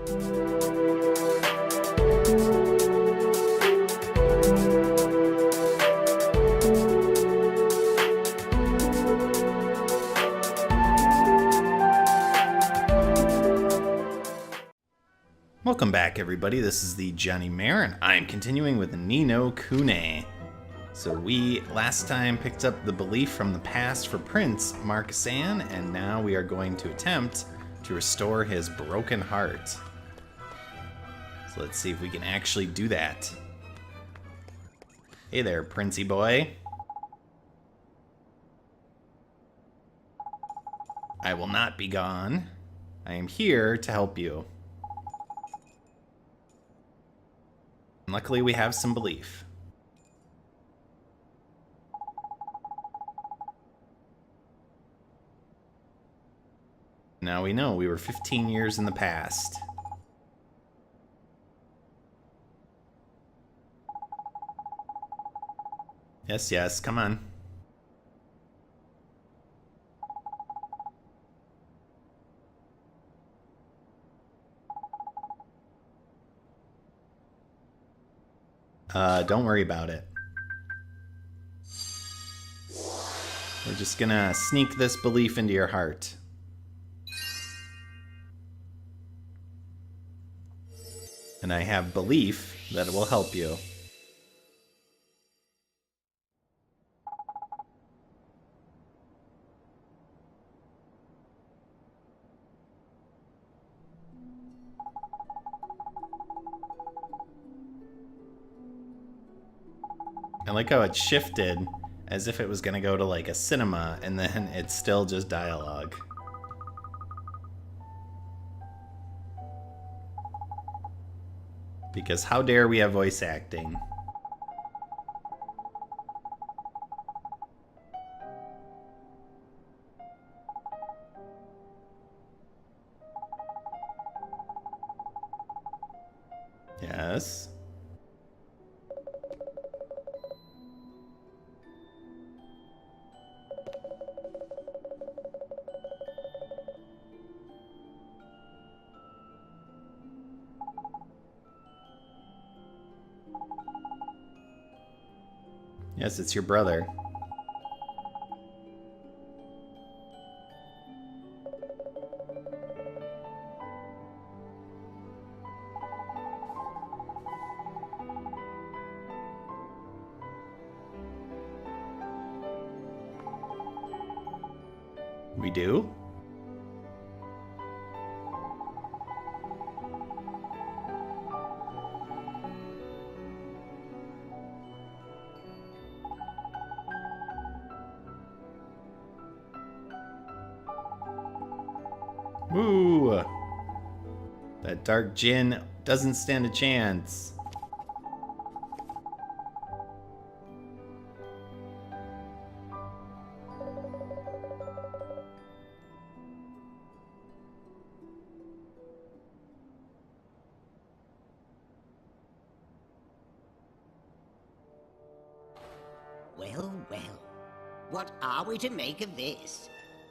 Welcome back, everybody. This is the thejonnymar, and I'm continuing with Ni no Kuni. So we last time picked up the belief from the past for Prince Mark-san, and now we are going to attempt to restore his broken heart. So let's see if we can actually do that. Hey there, Princey boy. I will not be gone. I am here to help you. Luckily, we have some belief. Now we know we were 15 years in the past. Yes, yes, come on. Don't worry about it. We're just gonna sneak this belief into your heart. And I have belief that it will help you. I like how it shifted as if it was gonna go to like a cinema, and then it's still just dialogue. Because how dare we have voice acting? Yes. Yes, it's your brother. We do? Woo! That dark djinn doesn't stand a chance. Well, well. What are we to make of this?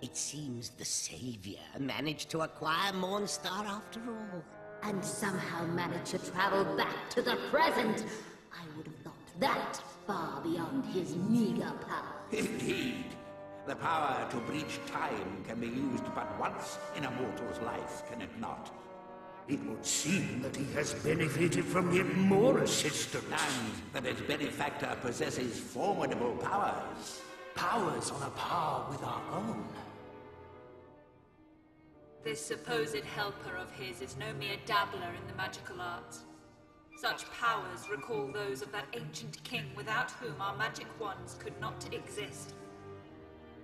It seems the Savior managed to acquire Mornstar after all. And somehow managed to travel back to the present. I would have thought that far beyond his meager power. Indeed. The power to breach time can be used but once in a mortal's life, can it not? It would seem that he has benefited from yet more assistance. And that its benefactor possesses formidable powers. Powers on a par with our own. This supposed helper of his is no mere dabbler in the magical arts. Such powers recall those of that ancient king without whom our magic wands could not exist.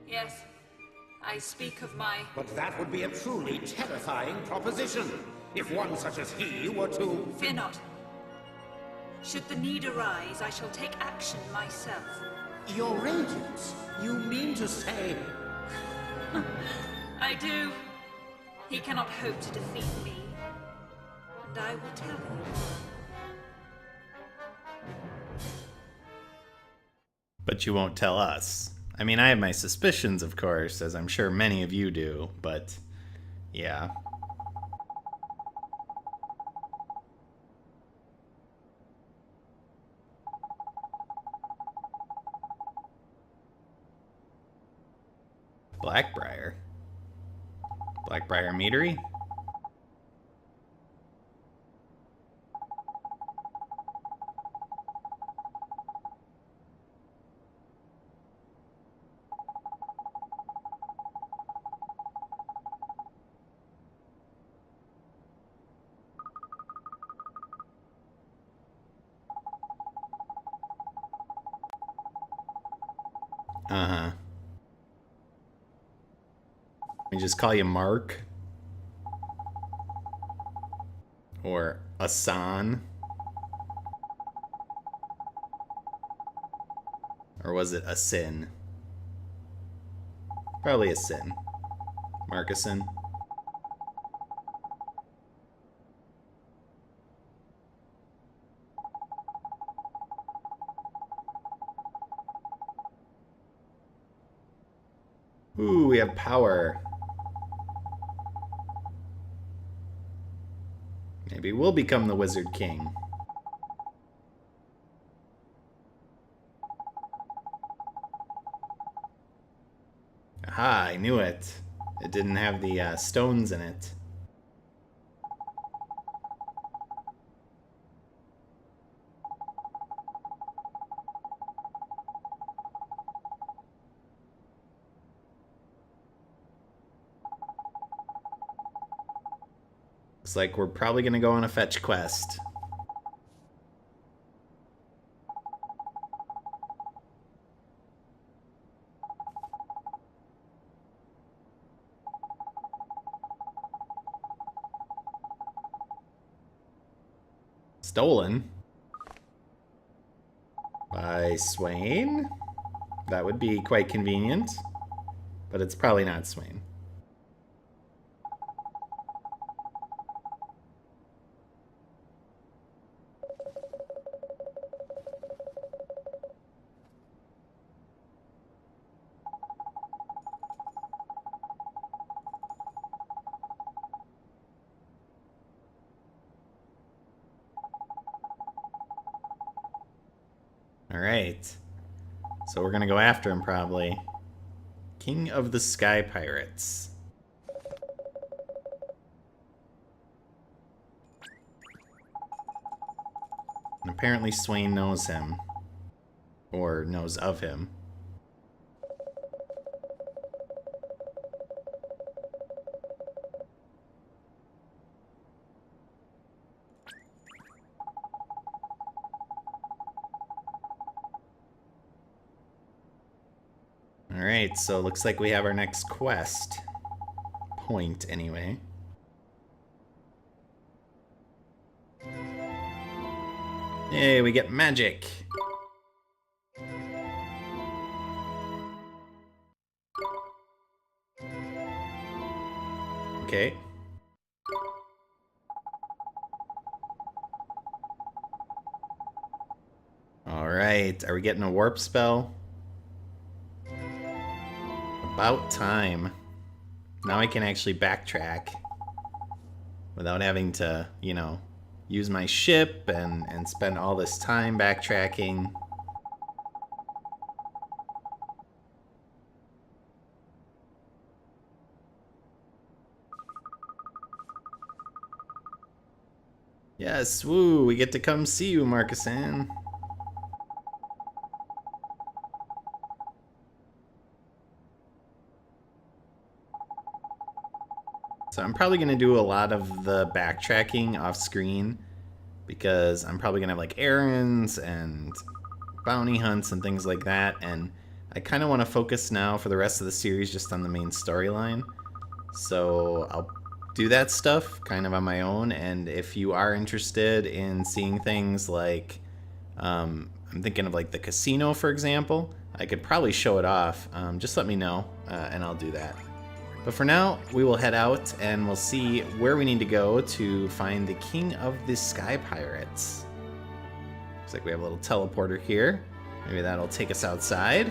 Yes, I speak of my... But that would be a truly terrifying proposition, if one such as he were to... Fear not. Should the need arise, I shall take action myself. Your radiance? You mean to say... I do. He cannot hope to defeat me. And I will tell him. But you won't tell us. I mean, I have my suspicions, of course, as I'm sure many of you do, but yeah. Blackbriar. Blackbriar Meadery? Uh-huh. We just call you Mark. Or Asan. Or was it a sin? Probably a sin. Marcusson. Ooh, we have power. Maybe we'll become the Wizard King. Aha, I knew it. It didn't have the stones in it. Looks like we're probably gonna go on a fetch quest. Stolen? By Swain? That would be quite convenient. But it's probably not Swain. Alright. So we're gonna go after him, probably. King of the Sky Pirates. And apparently Swain knows him. Or knows of him. Alright, so it looks like we have our next quest. Point, anyway. Yay, we get magic! Okay. Alright, are we getting a warp spell? About time. Now I can actually backtrack without having to, you know, use my ship and spend all this time backtracking. Yes, woo, we get to come see you, Marcusson. So I'm probably going to do a lot of the backtracking off screen because I'm probably going to have like errands and bounty hunts and things like that, and I kind of want to focus now for the rest of the series just on the main storyline. So I'll do that stuff kind of on my own, and if you are interested in seeing things like, I'm thinking of like the casino, for example, I could probably show it off. Just let me know, and I'll do that. But for now, we will head out and we'll see where we need to go to find the King of the Sky Pirates. Looks like we have a little teleporter here. Maybe that'll take us outside.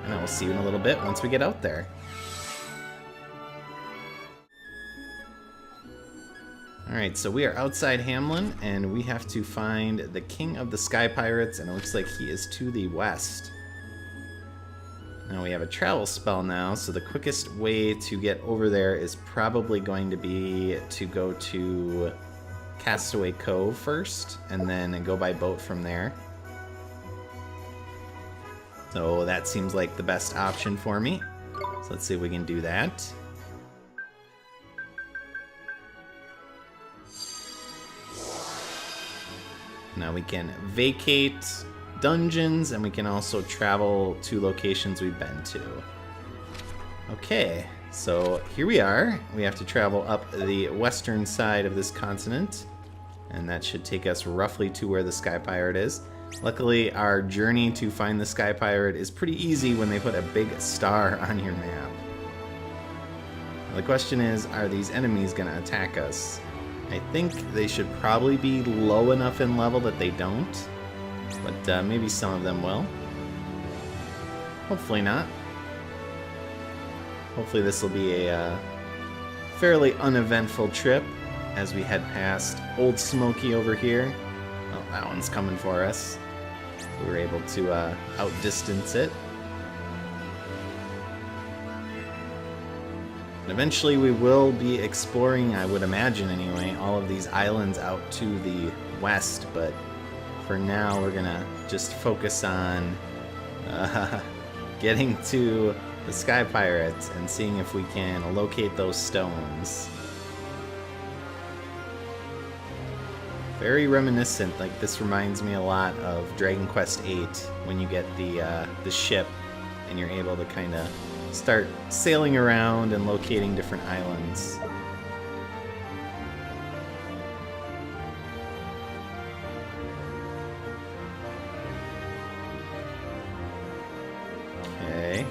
And I will see you in a little bit once we get out there. Alright, so we are outside Hamlin, and we have to find the King of the Sky Pirates, and it looks like he is to the west. Now we have a travel spell now, so the quickest way to get over there is probably going to be to go to Castaway Cove first, and then go by boat from there. So that seems like the best option for me. So let's see if we can do that. Now we can vacate dungeons, and we can also travel to locations we've been to. Okay, so here we are. We have to travel up the western side of this continent, and that should take us roughly to where the Sky Pirate is. Luckily, our journey to find the Sky Pirate is pretty easy when they put a big star on your map. Now, the question is, are these enemies going to attack us? I think they should probably be low enough in level that they don't, but maybe some of them will. Hopefully not. Hopefully this will be a fairly uneventful trip as we head past Old Smoky over here. Oh, that one's coming for us. We were able to outdistance it. And eventually we will be exploring, I would imagine anyway, all of these islands out to the west, but for now we're gonna just focus on getting to the Sky Pirates and seeing if we can locate those stones. Very reminiscent, like this reminds me a lot of Dragon Quest VIII when you get the ship and you're able to kind of start sailing around and locating different islands. Okay,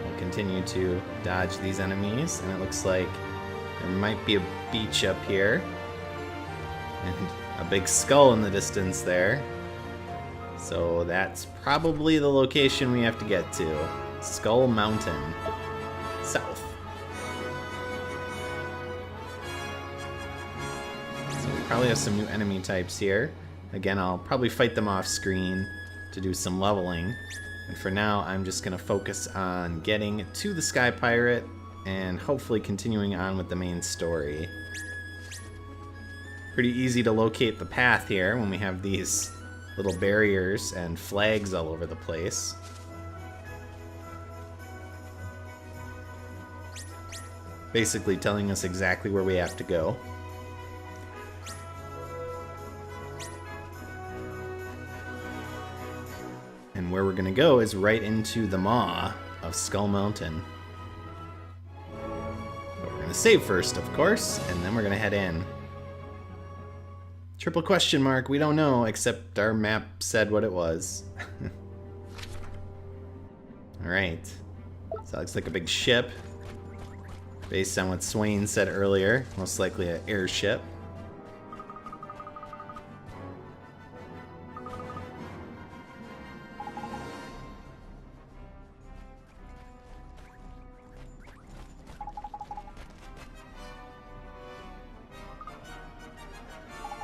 we'll continue to dodge these enemies, and it looks like there might be a beach up here. And a big skull in the distance there. So that's probably the location we have to get to. Skull Mountain. South. So we probably have some new enemy types here. Again, I'll probably fight them off screen to do some leveling. And for now, I'm just going to focus on getting to the Sky Pirate and hopefully continuing on with the main story. Pretty easy to locate the path here when we have these little barriers and flags all over the place. Basically telling us exactly where we have to go. And where we're gonna go is right into the maw of Skull Mountain. But we're gonna save first, of course, and then we're gonna head in. Triple question mark, we don't know, except our map said what it was. Alright, so that looks like a big ship. Based on what Swain said earlier, most likely an airship.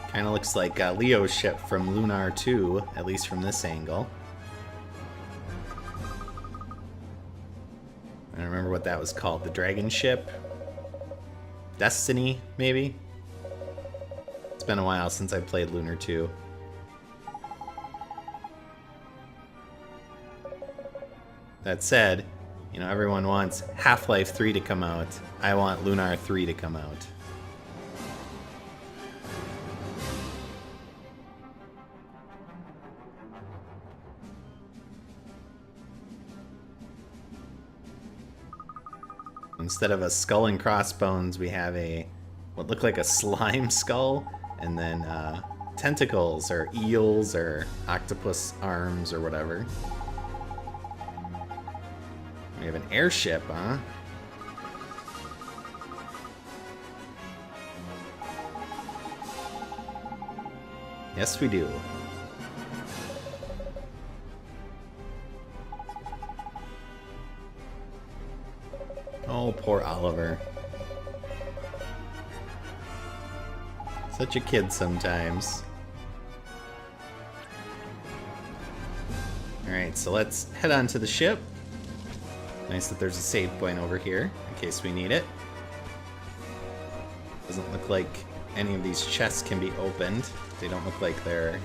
Kind of looks like Leo's ship from Lunar 2, at least from this angle. I don't remember what that was called. The dragon ship? Destiny, maybe? It's been a while since I played Lunar 2. That said, you know, everyone wants Half-Life 3 to come out. I want Lunar 3 to come out. Instead of a skull and crossbones, we have a what looked like a slime skull, and then tentacles or eels or octopus arms or whatever. We have an airship, huh? Yes, we do. Oh, poor Oliver. Such a kid sometimes. Alright, so let's head on to the ship Nice that there's a save point over here in case we need it. Doesn't look like any of these chests can be opened. They don't look like they're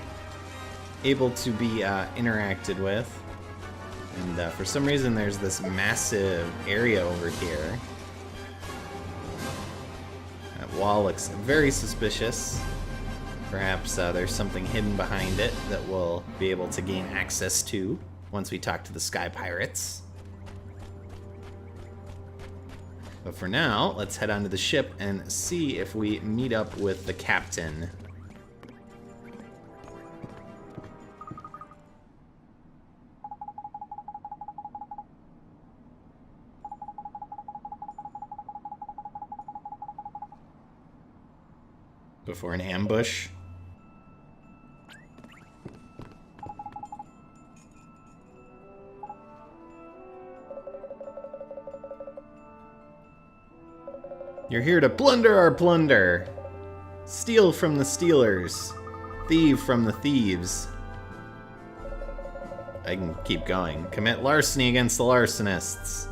able to be interacted with. And for some reason there's this massive area over here. That wall looks very suspicious. Perhaps there's something hidden behind it that we'll be able to gain access to once we talk to the Sky Pirates. But for now, let's head onto the ship and see if we meet up with the captain. Before an ambush. You're here to plunder our plunder. Steal from the stealers. Thieve from the thieves. I can keep going. Commit larceny against the larcenists.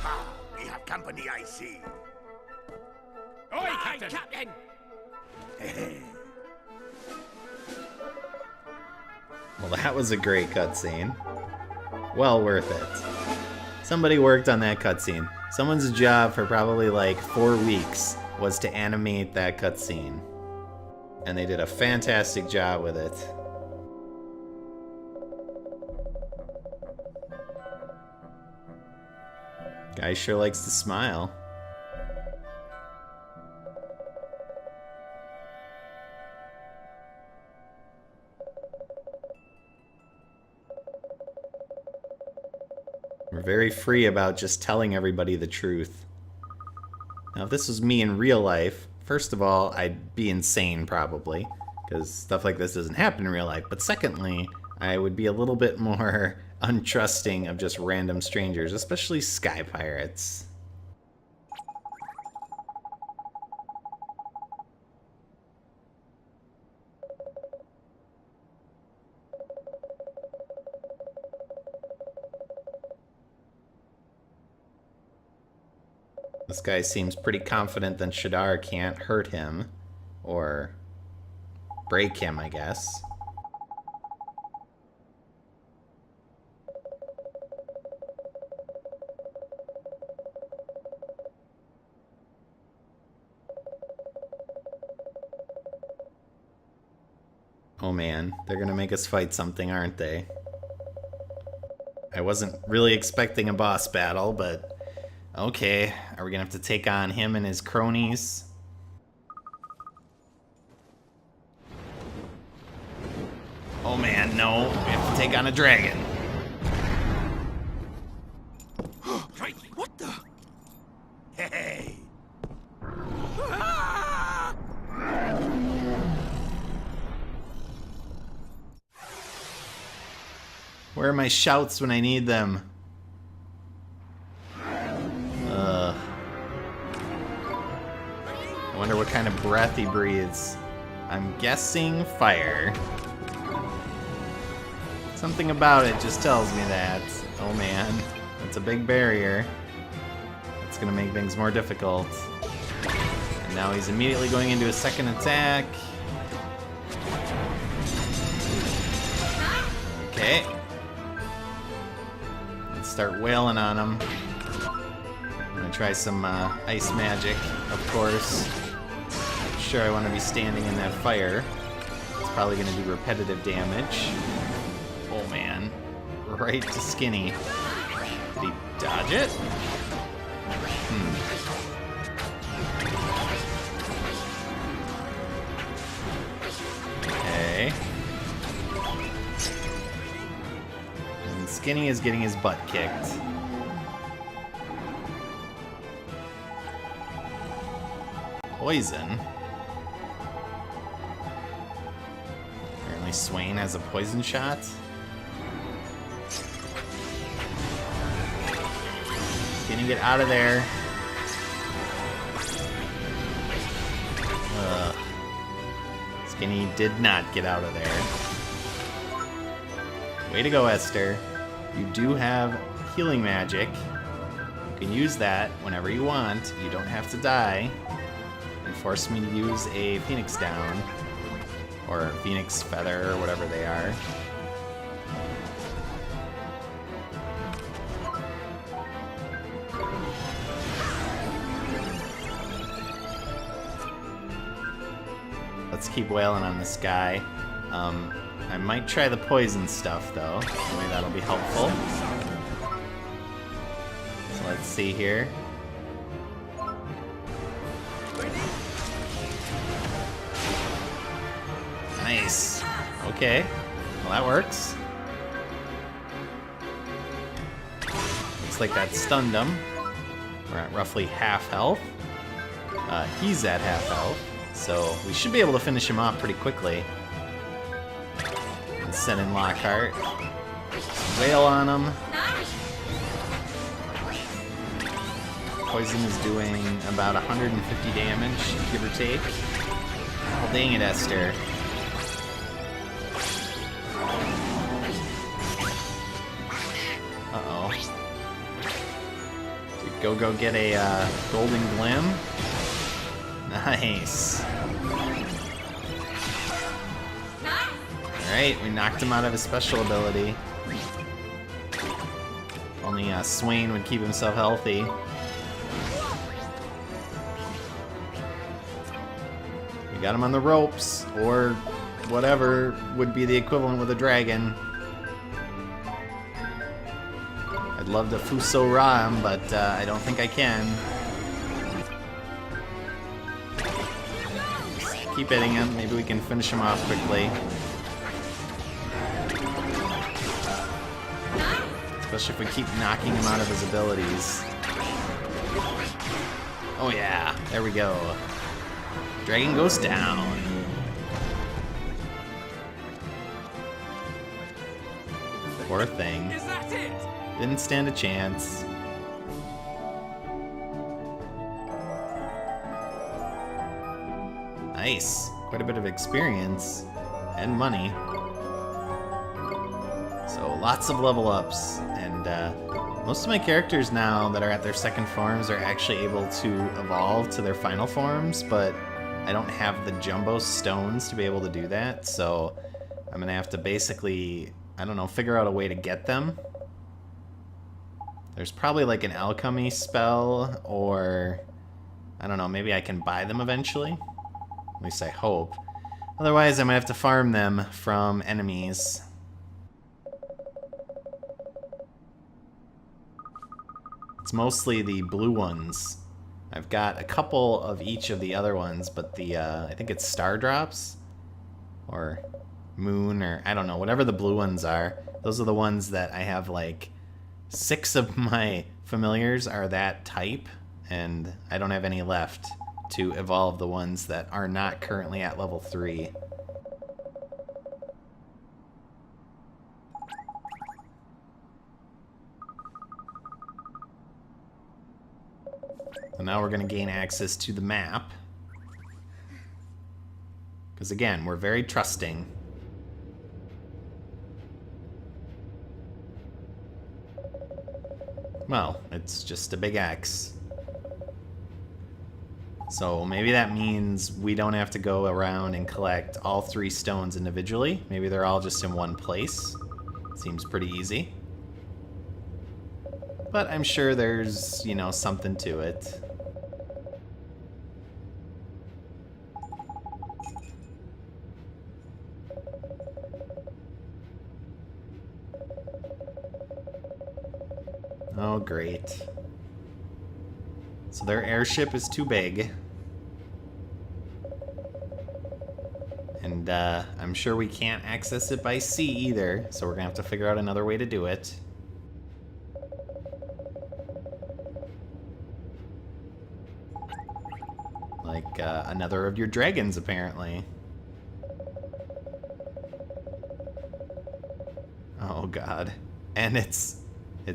Ha! We have company, I see. Oi, Captain! Well, that was a great cutscene. Well worth it. Somebody worked on that cutscene. Someone's job for probably like 4 weeks was to animate that cutscene. And they did a fantastic job with it. Guy sure likes to smile. We're very free about just telling everybody the truth. Now, if this was me in real life, first of all, I'd be insane probably, because stuff like this doesn't happen in real life. But secondly, I would be a little bit more untrusting of just random strangers, especially Sky Pirates. This guy seems pretty confident that Shadar can't hurt him, or break him, I guess. Oh man, they're gonna make us fight something, aren't they? I wasn't really expecting a boss battle, but okay, are we gonna have to take on him and his cronies? Oh man, no, we have to take on a dragon. What the? Hey! Where are my shouts when I need them? I wonder what kind of breath he breathes. I'm guessing fire. Something about it just tells me that. Oh man, it's a big barrier. It's gonna make things more difficult. And now he's immediately going into a second attack. Okay. Let's start wailing on him. I'm gonna try some ice magic, of course. Sure, I want to be standing in that fire. It's probably going to do repetitive damage. Oh man, right to Skinny. Did he dodge it? Okay. And Skinny is getting his butt kicked. Poison. Apparently Swain has a poison shot. Can you get out of there? Skinny did not get out of there. Way to go, Esther. You do have healing magic. You can use that whenever you want. You don't have to die and force me to use a Phoenix Down or Phoenix Feather or whatever they are. Let's keep wailing on this guy. I might try the poison stuff, though. Maybe that'll be helpful. So let's see here. Nice. Okay. Well, that works. Looks like that stunned him. We're at roughly half health. He's at half health. So we should be able to finish him off pretty quickly. And send in Lockhart. Wail on him. Poison is doing about 150 damage, give or take. Oh, dang it, Esther. Uh-oh. Did go get a golden glim? Nice. Alright, we knocked him out of his special ability. Only Swain would keep himself healthy. We got him on the ropes, or whatever would be the equivalent with a dragon. I'd love to Fuso Ra him, but I don't think I can. Just keep hitting him, maybe we can finish him off quickly. Especially if we keep knocking him out of his abilities. Oh yeah, there we go. Dragon goes down. Poor thing. Didn't stand a chance. Nice. Quite a bit of experience and money. So lots of level ups, and most of my characters now that are at their second forms are actually able to evolve to their final forms, but I don't have the jumbo stones to be able to do that, so I'm gonna have to basically, I don't know, figure out a way to get them. There's probably like an alchemy spell, or I don't know, maybe I can buy them eventually. At least I hope. Otherwise, I'm gonna have to farm them from enemies. It's mostly the blue ones. I've got a couple of each of the other ones, but the, I think it's Star Drops? Or Moon, or I don't know, whatever the blue ones are. Those are the ones that I have, like, 6 of my familiars are that type, and I don't have any left to evolve the ones that are not currently at level 3. So now we're going to gain access to the map. Because again, we're very trusting. Well, it's just a big X. So maybe that means we don't have to go around and collect all 3 stones individually. Maybe they're all just in one place. Seems pretty easy. But I'm sure there's, you know, something to it. Oh, great. So their airship is too big. And I'm sure we can't access it by sea either, so we're gonna have to figure out another way to do it. Like another of your dragons, apparently. Oh god. And it's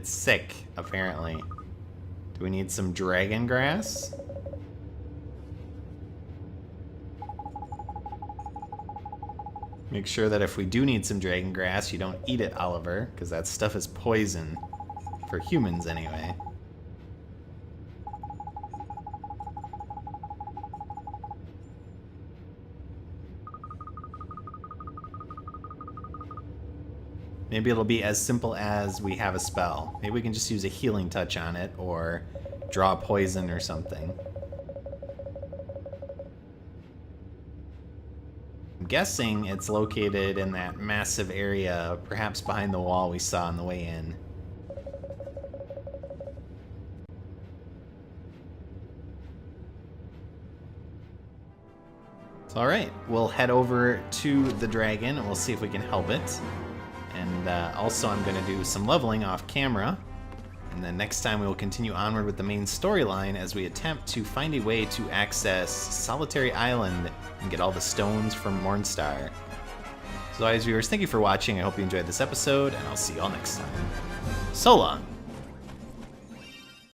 sick, apparently. Do we need some dragon grass? Make sure that if we do need some dragon grass, you don't eat it, Oliver, because that stuff is poison. For humans, anyway. Maybe it'll be as simple as we have a spell. Maybe we can just use a healing touch on it, or draw poison or something. I'm guessing it's located in that massive area, perhaps behind the wall we saw on the way in. So, alright, we'll head over to the dragon and we'll see if we can help it. And also I'm going to do some leveling off camera. And then next time we will continue onward with the main storyline as we attempt to find a way to access Solitary Island and get all the stones from Mornstar. So as viewers, thank you for watching. I hope you enjoyed this episode, and I'll see you all next time. So long!